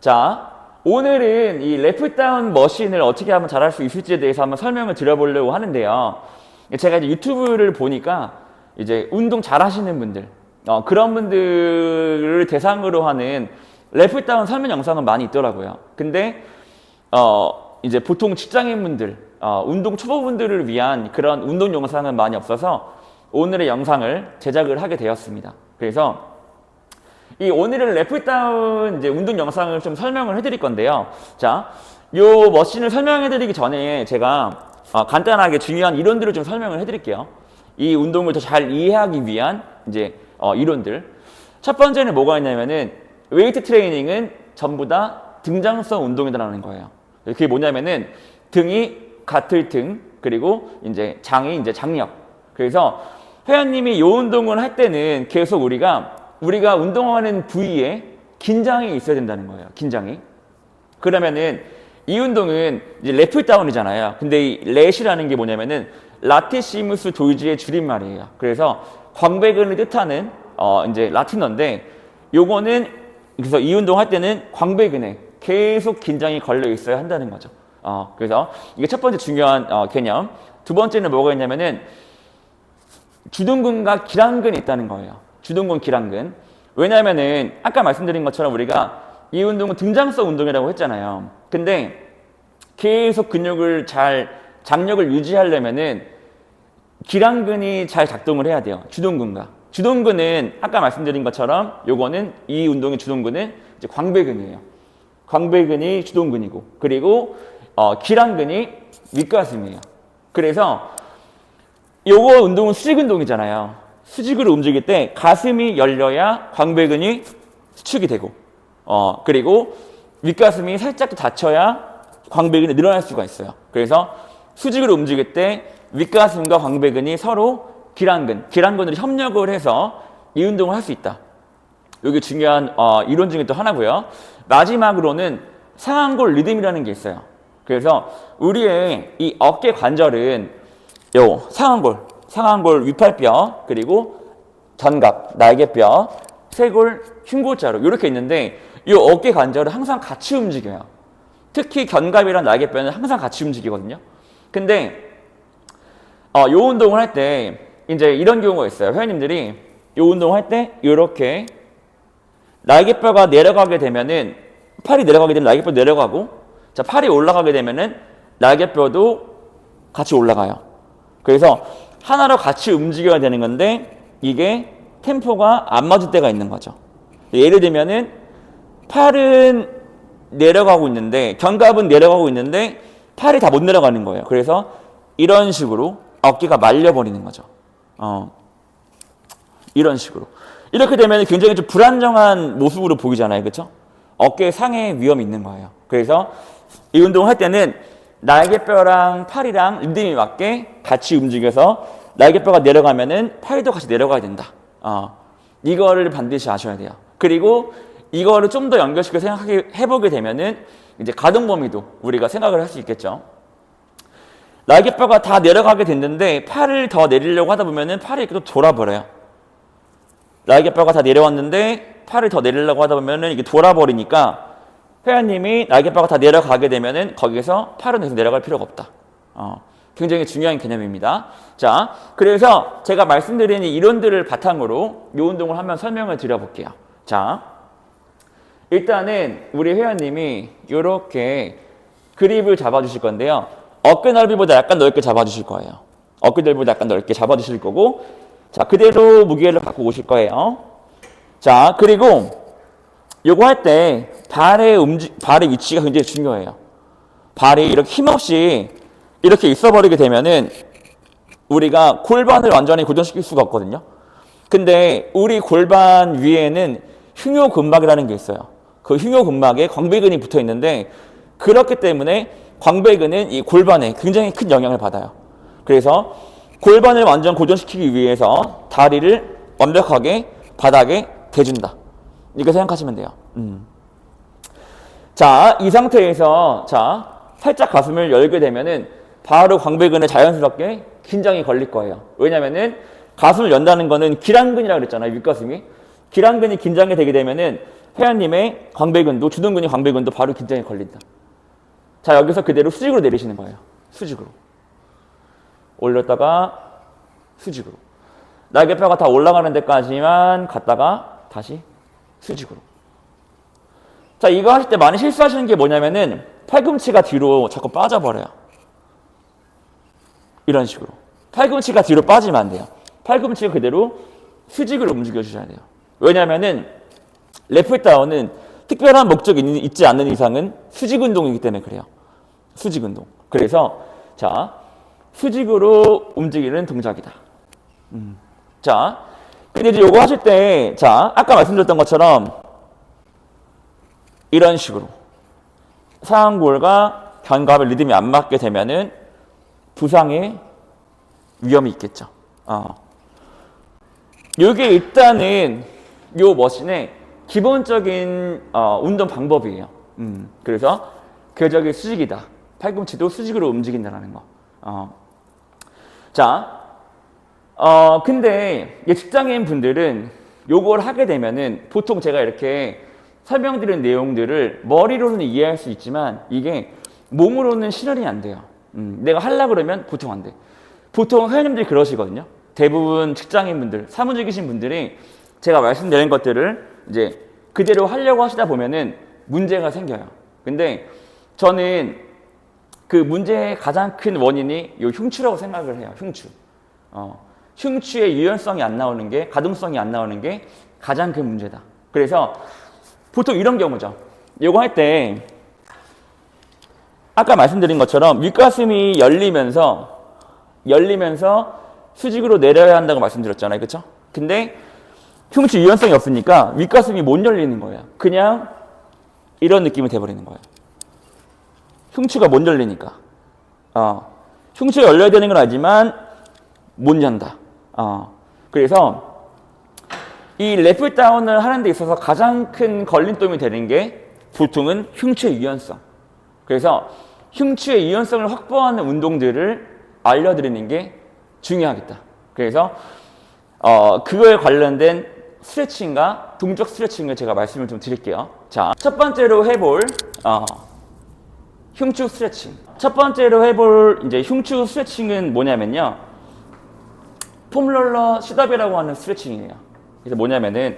자, 오늘은 이 랩다운 머신을 어떻게 하면 잘할 수 있을지에 대해서 한번 설명을 드려보려고 하는데요. 제가 이제 유튜브를 보니까 이제 운동 잘 하시는 분들, 그런 분들을 대상으로 하는 랩다운 설명 영상은 많이 있더라고요. 근데, 이제 보통 직장인분들, 운동 초보분들을 위한 그런 운동 영상은 많이 없어서 오늘의 영상을 제작을 하게 되었습니다. 그래서 이 오늘은 랩다운 이제 운동 영상을 좀 설명을 해드릴 건데요. 자, 요 머신을 설명해드리기 전에 제가 간단하게 중요한 이론들을 좀 설명을 해드릴게요. 이 운동을 더 잘 이해하기 위한 이제 이론들. 첫 번째는 뭐가 있냐면은 웨이트 트레이닝은 전부 다 등장성 운동이라는 거예요. 그게 뭐냐면은 등이 같을 등, 그리고 이제 장이 이제 장력. 그래서 회원님이 이 운동을 할 때는 계속 우리가 운동하는 부위에 긴장이 있어야 된다는 거예요. 긴장이. 그러면은 이 운동은 이제 랩다운이잖아요. 근데 이 렛이라는 게 뭐냐면은 라티시무스 돌지의 줄임말이에요. 그래서 광배근을 뜻하는 이제 라틴어인데, 요거는 그래서 이 운동 할 때는 광배근에 계속 긴장이 걸려 있어야 한다는 거죠. 그래서 이게 첫 번째 중요한 개념. 두 번째는 뭐가 있냐면은 주둔근과 기랑근이 있다는 거예요. 주둔근, 기랑근. 왜냐면은 아까 말씀드린 것처럼 우리가 이 운동은 등장성 운동이라고 했잖아요. 근데 계속 근육을 장력을 유지하려면은 기랑근이 잘 작동을 해야 돼요. 주둔근과. 주둔근은 아까 말씀드린 것처럼 요거는 이 운동의 주둔근은 이제 광배근이에요. 광배근이 주둔근이고, 그리고 기랑근이 윗가슴이에요. 그래서 요거 운동은 수직 운동이잖아요. 수직으로 움직일 때 가슴이 열려야 광배근이 수축이 되고, 그리고 윗가슴이 살짝 더 닫혀야 광배근이 늘어날 수가 있어요. 그래서 수직으로 움직일 때 윗가슴과 광배근이 서로 기랑근으로 협력을 해서 이 운동을 할 수 있다. 이게 중요한 이론 중에 또 하나고요. 마지막으로는 상완골 리듬이라는 게 있어요. 그래서 우리의 이 어깨 관절은 요 상완골 위팔뼈, 그리고 견갑, 날개뼈, 쇄골, 흉골자로 이렇게 있는데 이 어깨 관절은 항상 같이 움직여요. 특히 견갑이랑 날개뼈는 항상 같이 움직이거든요. 근데 이 운동을 할 때 이제 이런 경우가 있어요. 회원님들이 이 운동을 할 때 이렇게 날개뼈가 내려가게 되면은 팔이 내려가게 되면 날개뼈 내려가고, 자, 팔이 올라가게 되면은 날개뼈도 같이 올라가요. 그래서 하나로 같이 움직여야 되는 건데 이게 템포가 안 맞을 때가 있는 거죠. 예를 들면은 팔은 내려가고 있는데 견갑은 내려가고 있는데 팔이 다 못 내려가는 거예요. 그래서 이런 식으로 어깨가 말려버리는 거죠. 이런 식으로. 이렇게 되면 굉장히 좀 불안정한 모습으로 보이잖아요. 그렇죠? 어깨 상해 위험이 있는 거예요. 그래서 이 운동을 할 때는 날개뼈랑 팔이랑 리듬이 맞게 같이 움직여서 날개뼈가 내려가면은 팔도 같이 내려가야 된다. 이거를 반드시 아셔야 돼요. 그리고 이거를 좀 더 연결시켜서 해보게 되면은 이제 가동 범위도 우리가 생각을 할 수 있겠죠. 날개뼈가 다 내려가게 됐는데 팔을 더 내리려고 하다 보면은 팔이 또 돌아버려요. 날개뼈가 다 내려왔는데 팔을 더 내리려고 하다 보면은 이게 돌아버리니까 회원님이 날개뼈가 다 내려가게 되면은 거기서 팔은 계속 내려갈 필요가 없다. 굉장히 중요한 개념입니다. 자, 그래서 제가 말씀드린 이 이론들을 바탕으로 이 운동을 한번 설명을 드려볼게요. 자, 일단은 우리 회원님이 이렇게 그립을 잡아주실 건데요. 어깨 넓이보다 약간 넓게 잡아주실 거예요. 어깨 넓이보다 약간 넓게 잡아주실 거고, 자, 그대로 무게를 갖고 오실 거예요. 자, 그리고 요거 할 때 발의 위치가 굉장히 중요해요. 발이 이렇게 힘없이 이렇게 있어버리게 되면은 우리가 골반을 완전히 고정시킬 수가 없거든요. 근데 우리 골반 위에는 흉요근막이라는 게 있어요. 그 흉요근막에 광배근이 붙어 있는데, 그렇기 때문에 광배근은 이 골반에 굉장히 큰 영향을 받아요. 그래서 골반을 완전 고정시키기 위해서 다리를 완벽하게 바닥에 대준다. 이렇게 생각하시면 돼요. 자, 이 상태에서 살짝 가슴을 열게 되면은 바로 광배근에 자연스럽게 긴장이 걸릴 거예요. 왜냐면은 가슴을 연다는 거는 기랑근이라고 그랬잖아요. 윗가슴이. 기랑근이 긴장이 되게 되면은 회원님의 광배근도, 주둔근이 광배근도 바로 긴장이 걸린다. 자, 여기서 그대로 수직으로 내리시는 거예요. 수직으로. 올렸다가 수직으로. 날개뼈가 다 올라가는 데까지만 갔다가 다시 수직으로. 자, 이거 하실 때 많이 실수하시는 게 뭐냐면은 팔꿈치가 뒤로 자꾸 빠져버려요. 이런 식으로. 팔꿈치가 뒤로 빠지면 안 돼요. 팔꿈치가 그대로 수직으로 움직여 주셔야 돼요. 왜냐면은 레프트 다운은 특별한 목적이 있지 않는 이상은 수직 운동이기 때문에 그래요. 수직 운동. 그래서 자, 수직으로 움직이는 동작이다. 자, 근데 이제 요거 하실 때, 자, 아까 말씀드렸던 것처럼 이런 식으로 상완골과 견갑의 리듬이 안 맞게 되면은 부상의 위험이 있겠죠. 요게 일단은 요 머신의 기본적인 운동 방법이에요. 그래서 궤적이 수직이다. 팔꿈치도 수직으로 움직인다는 거. 자, 근데 직장인 분들은 요걸 하게 되면은 보통 제가 이렇게 설명드린 내용들을 머리로는 이해할 수 있지만 이게 몸으로는 실현이 안 돼요. 내가 하려고 그러면 보통 안 돼. 보통 회원님들이 그러시거든요. 대부분 직장인분들, 사무직이신 분들이 제가 말씀드린 것들을 이제 그대로 하려고 하시다 보면은 문제가 생겨요. 근데 저는 그 문제의 가장 큰 원인이 요 흉추라고 생각을 해요. 흉추. 흉추의 유연성이 안 나오는 게, 가동성이 안 나오는 게 가장 큰 문제다. 그래서 보통 이런 경우죠. 요거 할 때 아까 말씀드린 것처럼 윗가슴이 열리면서 수직으로 내려야 한다고 말씀드렸잖아요. 그렇죠? 근데 흉추 유연성이 없으니까 윗가슴이 못 열리는 거예요. 그냥 이런 느낌이 돼버리는 거예요. 흉추가 못 열리니까. 흉추가 열려야 되는 건 알지만 못 연다. 그래서 이 레프트 다운을 하는 데 있어서 가장 큰 걸림돌이 되는 게 보통은 흉추의 유연성. 그래서 흉추의 유연성을 확보하는 운동들을 알려드리는 게 중요하겠다. 그래서 그거에 관련된 스트레칭과 동적 스트레칭을 제가 말씀을 좀 드릴게요. 자, 첫 번째로 해볼 흉추 스트레칭. 첫 번째로 해볼 이제 흉추 스트레칭은 뭐냐면요. 폼롤러 시덥이라고 하는 스트레칭이에요. 그래서 뭐냐면은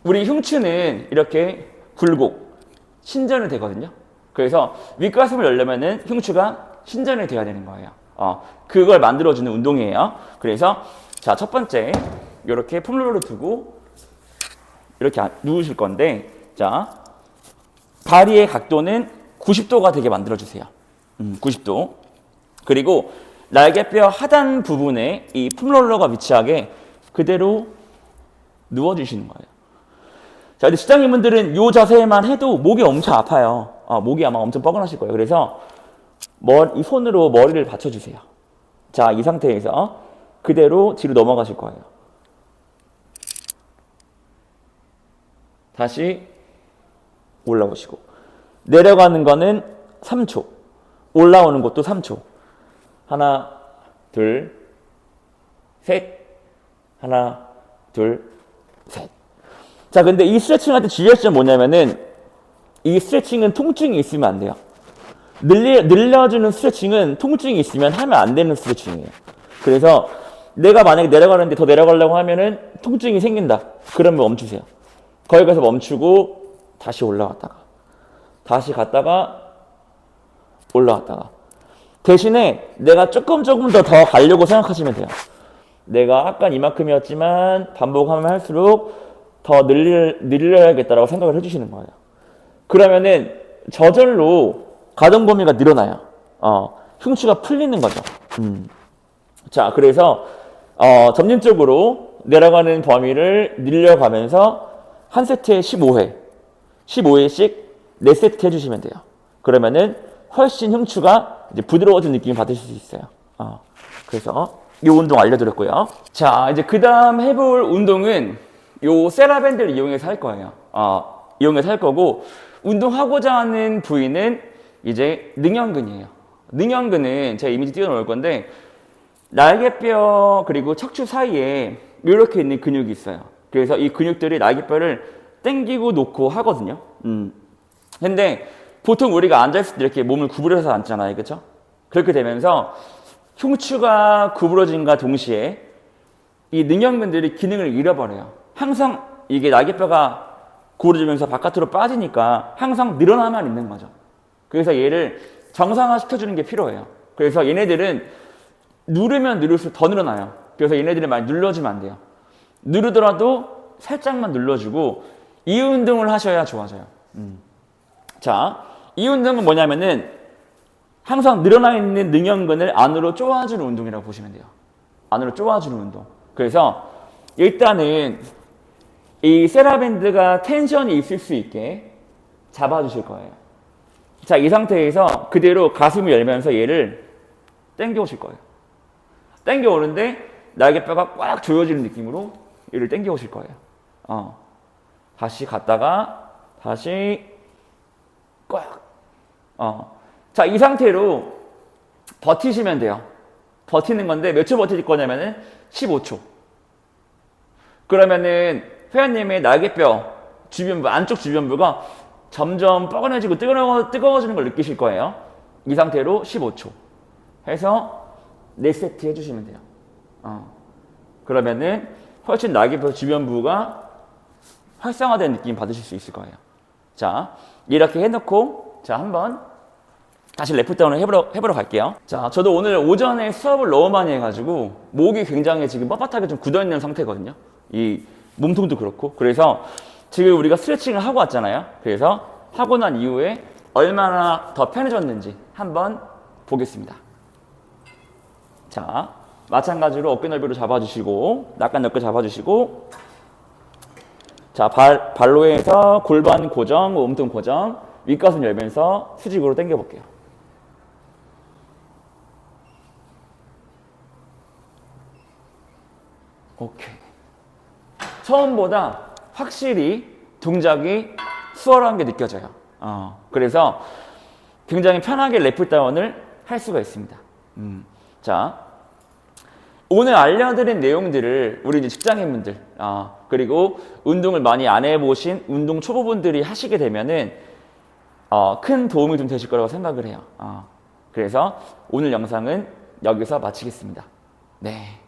우리 흉추는 이렇게 굴곡, 신전이 되거든요. 그래서 윗가슴을 열려면은 흉추가 신전이 돼야 되는 거예요. 그걸 만들어주는 운동이에요. 그래서 자, 첫 번째 이렇게 폼롤러를 두고 이렇게 누우실 건데, 자, 다리의 각도는 90도가 되게 만들어주세요. 90도. 그리고 날개뼈 하단 부분에 이 폼롤러가 위치하게 그대로 누워주시는 거예요. 자, 근데 직장인분들은 이 자세만 해도 목이 엄청 아파요. 목이 아마 엄청 뻐근하실 거예요. 그래서 이 손으로 머리를 받쳐주세요. 자, 이 상태에서 그대로 뒤로 넘어가실 거예요. 다시 올라오시고, 내려가는 거는 3초, 올라오는 것도 3초. 하나, 둘, 셋. 하나, 둘, 셋. 자, 근데 이 스트레칭 할 때 주의할 점은 뭐냐면은 이 스트레칭은 통증이 있으면 안 돼요. 늘려주는 스트레칭은 통증이 있으면 하면 안 되는 스트레칭이에요. 그래서 내가 만약에 내려가는데 더 내려가려고 하면은 통증이 생긴다. 그러면 멈추세요. 거기 가서 멈추고 다시 올라갔다가 다시 갔다가 올라갔다가, 대신에 내가 조금 더 가려고 생각하시면 돼요. 내가 아까 이만큼이었지만 반복하면 할수록 더 늘려야겠다라고 생각을 해주시는 거예요. 그러면은 저절로 가동 범위가 늘어나요. 흉추가 풀리는 거죠. 자, 그래서 점진적으로 내려가는 범위를 늘려가면서 한 세트에 15회씩 4세트 해주시면 돼요. 그러면은 훨씬 흉추가 이제 부드러워진 느낌을 받으실 수 있어요. 그래서 이 운동 알려드렸고요. 자, 이제 그 다음 해볼 운동은 요 세라밴드를 이용해서 할 거예요. 이용해서 할 거고, 운동하고자 하는 부위는 이제 능형근이에요. 능형근은 제가 이미지 띄워놓을 건데, 날개뼈 그리고 척추 사이에 이렇게 있는 근육이 있어요. 그래서 이 근육들이 날개뼈를 당기고 놓고 하거든요. 근데 보통 우리가 앉아있을 때 이렇게 몸을 구부려서 앉잖아요. 그렇죠? 그렇게 되면서 흉추가 구부러짐과 동시에 이 능형근들이 기능을 잃어버려요. 항상 이게 날개뼈가 구부러지면서 바깥으로 빠지니까 항상 늘어나만 있는 거죠. 그래서 얘를 정상화 시켜주는 게 필요해요. 그래서 얘네들은 누르면 누를수록 더 늘어나요. 그래서 얘네들을 많이 눌러주면 안 돼요. 누르더라도 살짝만 눌러주고 이 운동을 하셔야 좋아져요. 자, 이 운동은 뭐냐면은 항상 늘어나 있는 능형근을 안으로 쪼아주는 운동이라고 보시면 돼요. 안으로 쪼아주는 운동. 그래서 일단은 이 세라밴드가 텐션이 있을 수 있게 잡아주실 거예요. 자, 이 상태에서 그대로 가슴을 열면서 얘를 당겨 오실 거예요. 당겨 오는데 날개뼈가 꽉 조여지는 느낌으로 얘를 당겨 오실 거예요. 다시 갔다가 다시 꽉. 자, 이 상태로 버티시면 돼요. 버티는 건데 몇 초 버틸 거냐면은 15초. 그러면은 회원님의 날개뼈 주변부, 안쪽 주변부가 점점 뻐근해지고 뜨거워지는 걸 느끼실 거예요. 이 상태로 15초 해서 4세트 해주시면 돼요. 그러면은 훨씬 날개뼈 주변부가 활성화된 느낌 받으실 수 있을 거예요. 자, 이렇게 해놓고 자, 한번 다시 레프트다운을 해보러 갈게요. 자, 저도 오늘 오전에 수업을 너무 많이 해가지고 목이 굉장히 지금 뻣뻣하게 좀 굳어있는 상태거든요. 이 몸통도 그렇고. 그래서 지금 우리가 스트레칭을 하고 왔잖아요. 그래서 하고 난 이후에 얼마나 더 편해졌는지 한번 보겠습니다. 자, 마찬가지로 어깨 넓이로 잡아주시고 낙관 넓게 잡아주시고 자, 발로 해서 골반 고정, 몸통 고정, 윗가슴 열면서 수직으로 당겨 볼게요. 오케이. 처음보다 확실히 동작이 수월한 게 느껴져요. 그래서 굉장히 편하게 랩풀다운을 할 수가 있습니다. 자, 오늘 알려드린 내용들을 우리 이제 직장인분들, 그리고 운동을 많이 안 해보신 운동 초보분들이 하시게 되면은 큰 도움이 좀 되실 거라고 생각을 해요. 그래서 오늘 영상은 여기서 마치겠습니다. 네.